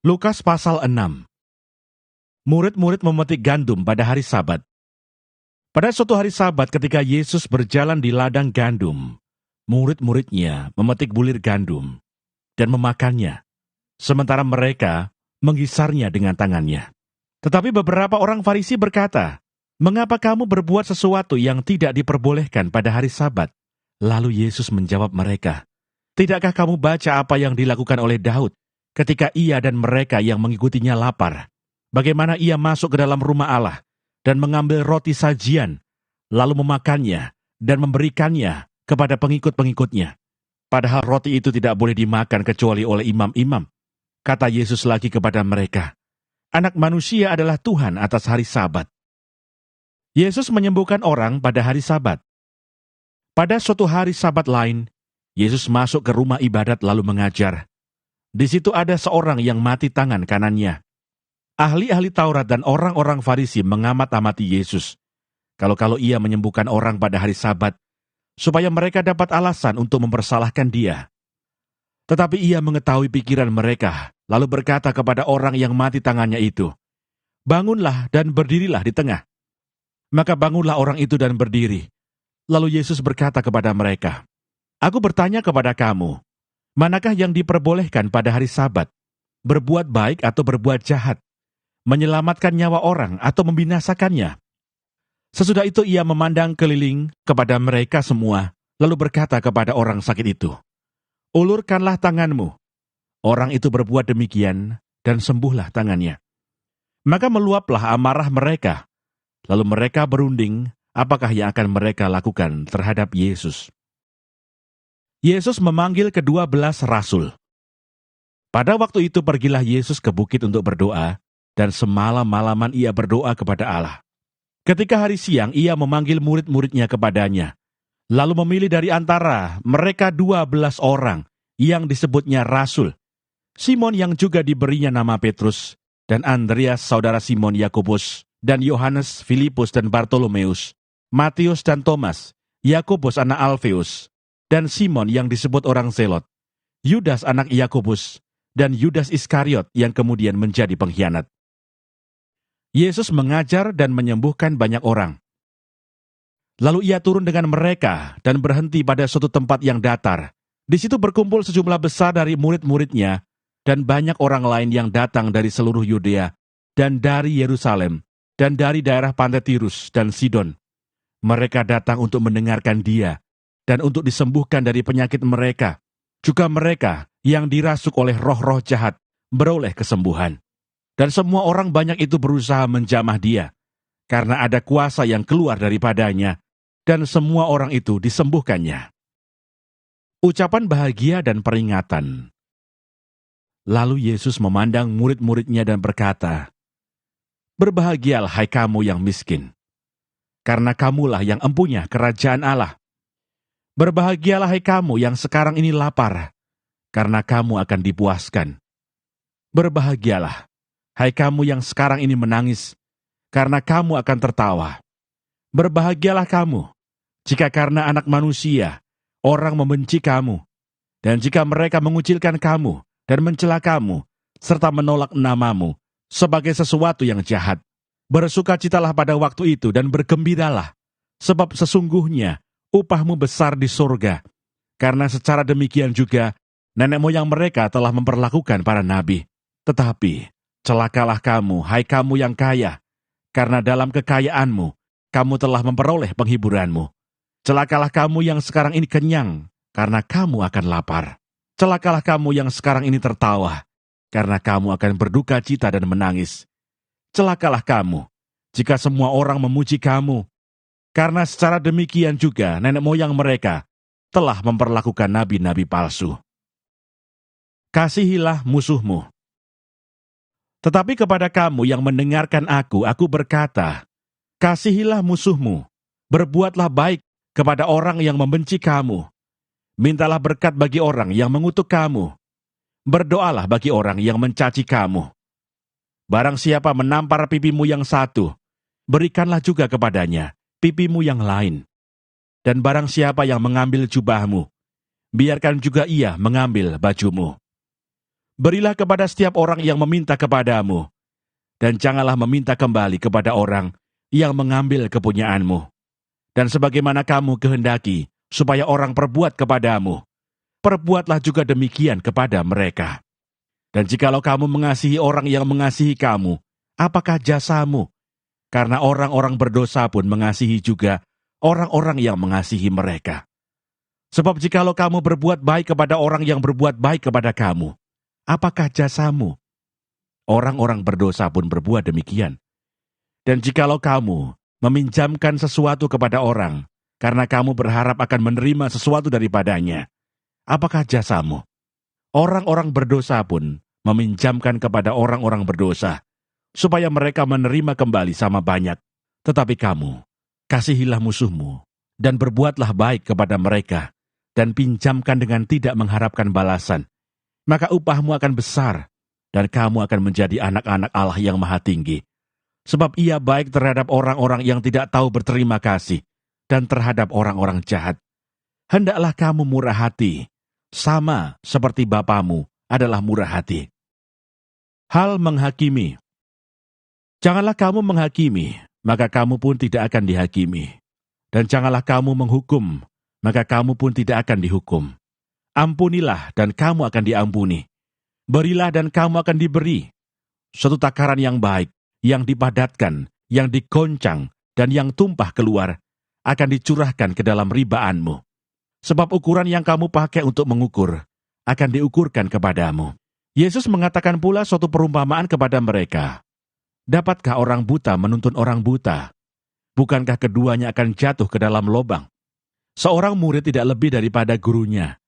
Lukas pasal 6. Murid-murid memetik gandum pada hari Sabat. Pada suatu hari Sabat ketika Yesus berjalan di ladang gandum, murid-muridnya memetik bulir gandum dan memakannya, sementara mereka menghisarnya dengan tangannya. Tetapi beberapa orang Farisi berkata, "Mengapa kamu berbuat sesuatu yang tidak diperbolehkan pada hari Sabat?" Lalu Yesus menjawab mereka, "Tidakkah kamu baca apa yang dilakukan oleh Daud ketika ia dan mereka yang mengikutinya lapar? Bagaimana ia masuk ke dalam rumah Allah dan mengambil roti sajian, lalu memakannya dan memberikannya kepada pengikut-pengikutnya. Padahal roti itu tidak boleh dimakan kecuali oleh imam-imam." Kata Yesus lagi kepada mereka, "Anak manusia adalah Tuhan atas hari Sabat." Yesus menyembuhkan orang pada hari Sabat. Pada suatu hari Sabat lain, Yesus masuk ke rumah ibadat lalu mengajar. Di situ ada seorang yang mati tangan kanannya. Ahli-ahli Taurat dan orang-orang Farisi mengamat-amati Yesus. Kalau ia menyembuhkan orang pada hari Sabat, supaya mereka dapat alasan untuk mempersalahkan dia. Tetapi ia mengetahui pikiran mereka, lalu berkata kepada orang yang mati tangannya itu, "Bangunlah dan berdirilah di tengah." Maka bangunlah orang itu dan berdiri. Lalu Yesus berkata kepada mereka, "Aku bertanya kepada kamu, manakah yang diperbolehkan pada hari Sabat? Berbuat baik atau berbuat jahat? Menyelamatkan nyawa orang atau membinasakannya?" Sesudah itu ia memandang keliling kepada mereka semua, lalu berkata kepada orang sakit itu, "Ulurkanlah tanganmu." Orang itu berbuat demikian, dan sembuhlah tangannya. Maka meluaplah amarah mereka, lalu mereka berunding apakah yang akan mereka lakukan terhadap Yesus. Yesus memanggil ke-12 rasul. Pada waktu itu pergilah Yesus ke bukit untuk berdoa, dan semalam-malaman ia berdoa kepada Allah. Ketika hari siang ia memanggil murid-muridnya kepadanya, lalu memilih dari antara mereka 12 orang yang disebutnya rasul, Simon yang juga diberinya nama Petrus, dan Andreas saudara Simon Yakobus, dan Yohanes, Filipus dan Bartolomeus, Matius dan Thomas, Yakobus anak Alfeus, dan Simon yang disebut orang Zelot, Yudas anak Yakobus, dan Yudas Iskariot yang kemudian menjadi pengkhianat. Yesus mengajar dan menyembuhkan banyak orang. Lalu ia turun dengan mereka dan berhenti pada suatu tempat yang datar. Di situ berkumpul sejumlah besar dari murid-muridnya dan banyak orang lain yang datang dari seluruh Yudea dan dari Yerusalem dan dari daerah pantai Tirus dan Sidon. Mereka datang untuk mendengarkan dia dan untuk disembuhkan dari penyakit mereka. Juga mereka yang dirasuk oleh roh-roh jahat beroleh kesembuhan. Dan semua orang banyak itu berusaha menjamah dia, karena ada kuasa yang keluar daripadanya, dan semua orang itu disembuhkannya. Ucapan bahagia dan peringatan. Lalu Yesus memandang murid-muridnya dan berkata, "Berbahagialah hai kamu yang miskin, karena kamulah yang empunya kerajaan Allah. Berbahagialah hai kamu yang sekarang ini lapar, karena kamu akan dipuaskan. Berbahagialah hai kamu yang sekarang ini menangis, karena kamu akan tertawa. Berbahagialah kamu, jika karena Anak Manusia, orang membenci kamu, dan jika mereka mengucilkan kamu dan mencela kamu, serta menolak namamu sebagai sesuatu yang jahat. Bersukacitalah pada waktu itu dan bergembiralah, sebab sesungguhnya upahmu besar di surga, karena secara demikian juga nenek moyang mereka telah memperlakukan para nabi. Tetapi celakalah kamu, hai kamu yang kaya, karena dalam kekayaanmu, kamu telah memperoleh penghiburanmu. Celakalah kamu yang sekarang ini kenyang, karena kamu akan lapar. Celakalah kamu yang sekarang ini tertawa, karena kamu akan berduka cita dan menangis. Celakalah kamu, jika semua orang memuji kamu, karena secara demikian juga nenek moyang mereka telah memperlakukan nabi-nabi palsu. Kasihilah musuhmu. Tetapi kepada kamu yang mendengarkan aku berkata, kasihilah musuhmu, berbuatlah baik kepada orang yang membenci kamu, mintalah berkat bagi orang yang mengutuk kamu, berdoalah bagi orang yang mencaci kamu. Barang siapa menampar pipimu yang satu, berikanlah juga kepadanya pipimu yang lain. Dan barang siapa yang mengambil jubahmu, biarkan juga ia mengambil bajumu. Berilah kepada setiap orang yang meminta kepadamu, dan janganlah meminta kembali kepada orang yang mengambil kepunyaanmu. Dan sebagaimana kamu kehendaki supaya orang perbuat kepadamu, perbuatlah juga demikian kepada mereka. Dan jikalau kamu mengasihi orang yang mengasihi kamu, apakah jasamu? Karena orang-orang berdosa pun mengasihi juga orang-orang yang mengasihi mereka. Sebab jikalau kamu berbuat baik kepada orang yang berbuat baik kepada kamu, apakah jasamu? Orang-orang berdosa pun berbuat demikian. Dan jikalau kamu meminjamkan sesuatu kepada orang, karena kamu berharap akan menerima sesuatu daripadanya, apakah jasamu? Orang-orang berdosa pun meminjamkan kepada orang-orang berdosa, supaya mereka menerima kembali sama banyak. Tetapi kamu, kasihilah musuhmu, dan berbuatlah baik kepada mereka, dan pinjamkan dengan tidak mengharapkan balasan. Maka upahmu akan besar, dan kamu akan menjadi anak-anak Allah yang Maha Tinggi. Sebab Ia baik terhadap orang-orang yang tidak tahu berterima kasih, dan terhadap orang-orang jahat. Hendaklah kamu murah hati, sama seperti Bapamu adalah murah hati. Hal menghakimi. Janganlah kamu menghakimi, maka kamu pun tidak akan dihakimi. Dan janganlah kamu menghukum, maka kamu pun tidak akan dihukum. Ampunilah dan kamu akan diampuni. Berilah dan kamu akan diberi. Suatu takaran yang baik, yang dipadatkan, yang dikoncang, dan yang tumpah keluar, akan dicurahkan ke dalam ribaanmu. Sebab ukuran yang kamu pakai untuk mengukur, akan diukurkan kepadamu. Yesus mengatakan pula suatu perumpamaan kepada mereka. Dapatkah orang buta menuntun orang buta? Bukankah keduanya akan jatuh ke dalam lubang? Seorang murid tidak lebih daripada gurunya.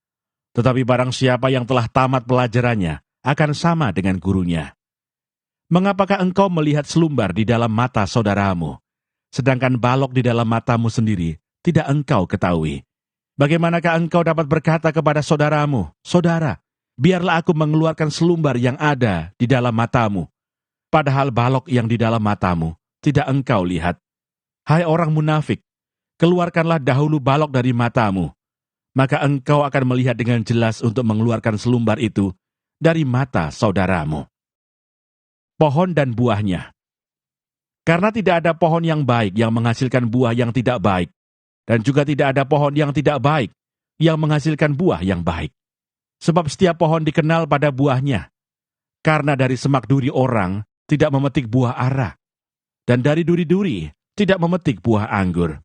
Tetapi barang siapa yang telah tamat pelajarannya, akan sama dengan gurunya. Mengapakah engkau melihat selumbar di dalam mata saudaramu, sedangkan balok di dalam matamu sendiri tidak engkau ketahui? Bagaimanakah engkau dapat berkata kepada saudaramu, "Saudara, biarlah aku mengeluarkan selumbar yang ada di dalam matamu," padahal balok yang di dalam matamu tidak engkau lihat? Hai orang munafik, keluarkanlah dahulu balok dari matamu, maka engkau akan melihat dengan jelas untuk mengeluarkan selumbar itu dari mata saudaramu. Pohon dan buahnya. Karena tidak ada pohon yang baik yang menghasilkan buah yang tidak baik, dan juga tidak ada pohon yang tidak baik yang menghasilkan buah yang baik. Sebab setiap pohon dikenal pada buahnya. Karena dari semak duri orang tidak memetik buah ara, dan dari duri-duri tidak memetik buah anggur.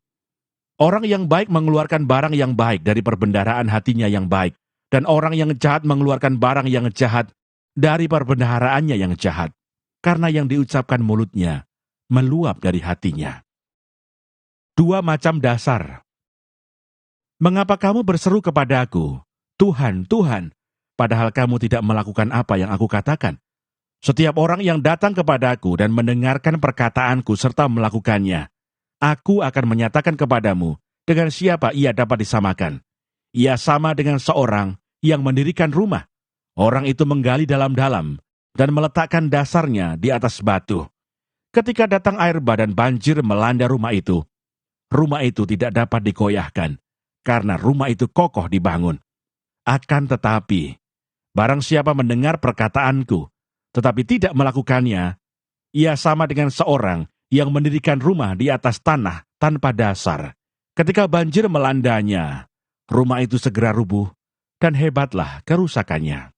Orang yang baik mengeluarkan barang yang baik dari perbendaharaan hatinya yang baik, dan orang yang jahat mengeluarkan barang yang jahat dari perbendaharaannya yang jahat. Karena yang diucapkan mulutnya meluap dari hatinya. 2 macam dasar. Mengapa kamu berseru kepadaku, "Tuhan, Tuhan," padahal kamu tidak melakukan apa yang aku katakan? Setiap orang yang datang kepadaku dan mendengarkan perkataanku serta melakukannya, aku akan menyatakan kepadamu dengan siapa ia dapat disamakan. Ia sama dengan seorang yang mendirikan rumah. Orang itu menggali dalam-dalam dan meletakkan dasarnya di atas batu. Ketika datang air bah dan banjir melanda rumah itu tidak dapat dikoyahkan, karena rumah itu kokoh dibangun. Akan tetapi, barang siapa mendengar perkataanku, tetapi tidak melakukannya, ia sama dengan seorang yang mendirikan rumah di atas tanah tanpa dasar. Ketika banjir melandanya, rumah itu segera rubuh, dan hebatlah kerusakannya.